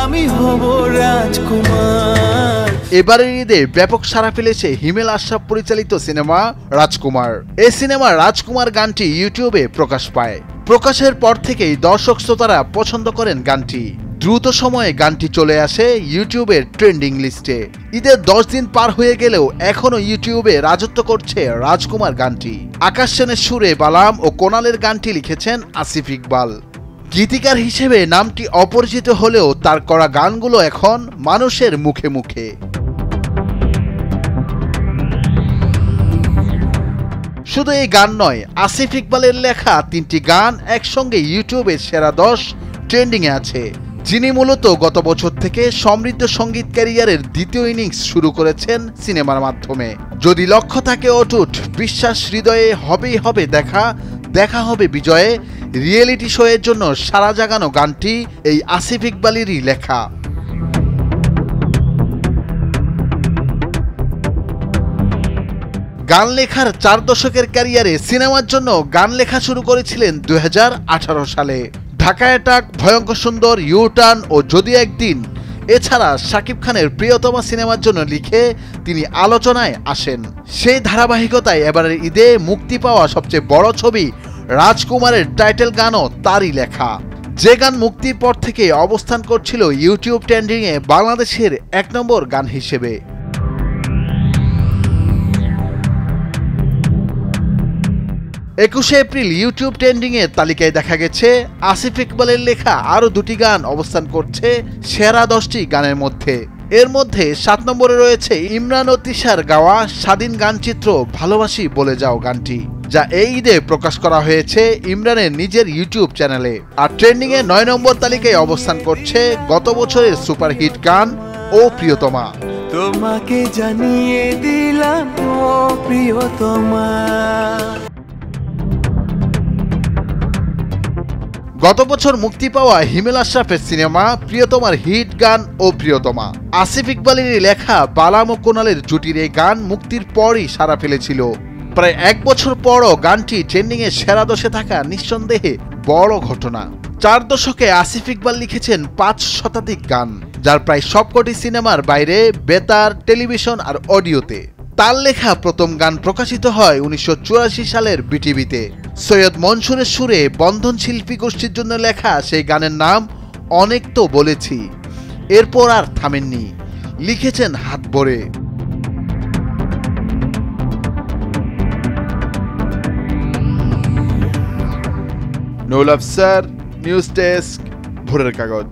আমি হব রাজকুমার। এবারের ঈদে ব্যাপক সাড়া ফেলেছে হিমেল আশরাফ পরিচালিত সিনেমা রাজকুমার। এই সিনেমার রাজকুমার গানটি ইউটিউবে প্রকাশ পায়। প্রকাশের পর থেকেই দর্শক শ্রোতারা পছন্দ করেন গানটি। দ্রুত সময়ে গানটি চলে আসে ইউটিউবের ট্রেন্ডিং লিস্টে। ঈদের 10 দিন পার হয়ে গেলেও এখনো ইউটিউবে রাজত্ব করছে রাজকুমার গানটি। আকাশ সেনের সুরে বালাম ও কোনালের গানটি লিখেছেন আসিফ ইকবাল। গীতিকার হিসেবে নামটি অপরিচিত হলেও তার করা গানগুলো এখন মানুষের মুখে মুখে। শুধু এই গান নয়, আসিফ ইকবালের লেখা 3টি গান একসঙ্গে ইউটিউবের সেরা 10 ট্রেন্ডিংয়ে আছে। যিনি মূলত গত বছর থেকে সমৃদ্ধ সঙ্গীত ক্যারিয়ারের দ্বিতীয় ইনিংস শুরু করেছেন সিনেমার মাধ্যমে। যদি লক্ষ্য থাকে অটুট, বিশ্বাস হৃদয়ে হবেই হবে দেখা, দেখা হবে বিজয়ে, রিয়েলিটি শো এর জন্য সারা জাগানো গানটি এই আসিফ ইকবালেরই লেখা। গান লেখার 4 দশকের ক্যারিয়ারে সিনেমার জন্য গান লেখা শুরু করেছিলেন 2018 সালে। ঢাকা অ্যাটাক, ভয়ঙ্কর সুন্দর, ইউটার্ন ও যদি একদিন, এছাড়া শাকিব খানের প্রিয়তমা সিনেমার জন্য লিখে তিনি আলোচনায় আসেন। সেই ধারাবাহিকতায় এবারের ঈদে মুক্তি পাওয়া সবচেয়ে বড় ছবি রাজকুমারের টাইটেল গানও তারই লেখা, যে গান মুক্তির পর থেকে অবস্থান করছিল ইউটিউব ট্রেন্ডিংয়ে বাংলাদেশের 1 নম্বর গান হিসেবে। এপ্রিল ইউটিউব ট্রেন্ডিং এর তালিকায় দেখা গেছে আসিফ ইকবালের লেখা আরো 2টি গান অবস্থান করছে সেরা 10টি গানের মধ্যে। এর মধ্যে 7 নম্বরে রয়েছে ইমরান ও তিশার গাওয়া স্বাধীন গানচিত্র ভালোবাসি বলে যাও গানটি, যা এই ঈদে প্রকাশ করা হয়েছে ইমরানের নিজের ইউটিউব চ্যানেলে। আর ট্রেন্ডিং এ 9 নম্বর তালিকায় অবস্থান করছে গত বছরের সুপারহিট গান ও প্রিয়তমা। তোমাকে জানিয়ে দিলাম ও প্রিয়তমা। গত বছর মুক্তি পাওয়া হিমেল আশরাফের সিনেমা প্রিয়তমার হিট গান ও প্রিয়তমা। আসিফ ইকবালের লেখা বালাম ও কোনালের জুটির এই গান মুক্তির পরই সাড়া ফেলেছিল। প্রায় 1 বছর পরও গানটি ট্রেন্ডিংয়ে সেরা 10-এ থাকা নিঃসন্দেহে বড় ঘটনা। 4 দশকে আসিফ ইকবাল লিখেছেন 5 শতাধিক গান, যার প্রায় সবকটি সিনেমার বাইরে, বেতার, টেলিভিশন আর অডিওতে। তার লেখা প্রথম গান প্রকাশিত হয় 1984 সালের বিটিভিতে। সৈয়দ মনসুরের সুরে বন্ধন শিল্পী গোষ্ঠীর জন্য লেখা সেই গানের নাম অনেক তো বলেছি। এরপর আর থামেননি, লিখেছেন হাত ভরে। নুরুল আফসার, নিউজ ডেস্ক, ভোরের কাগজ।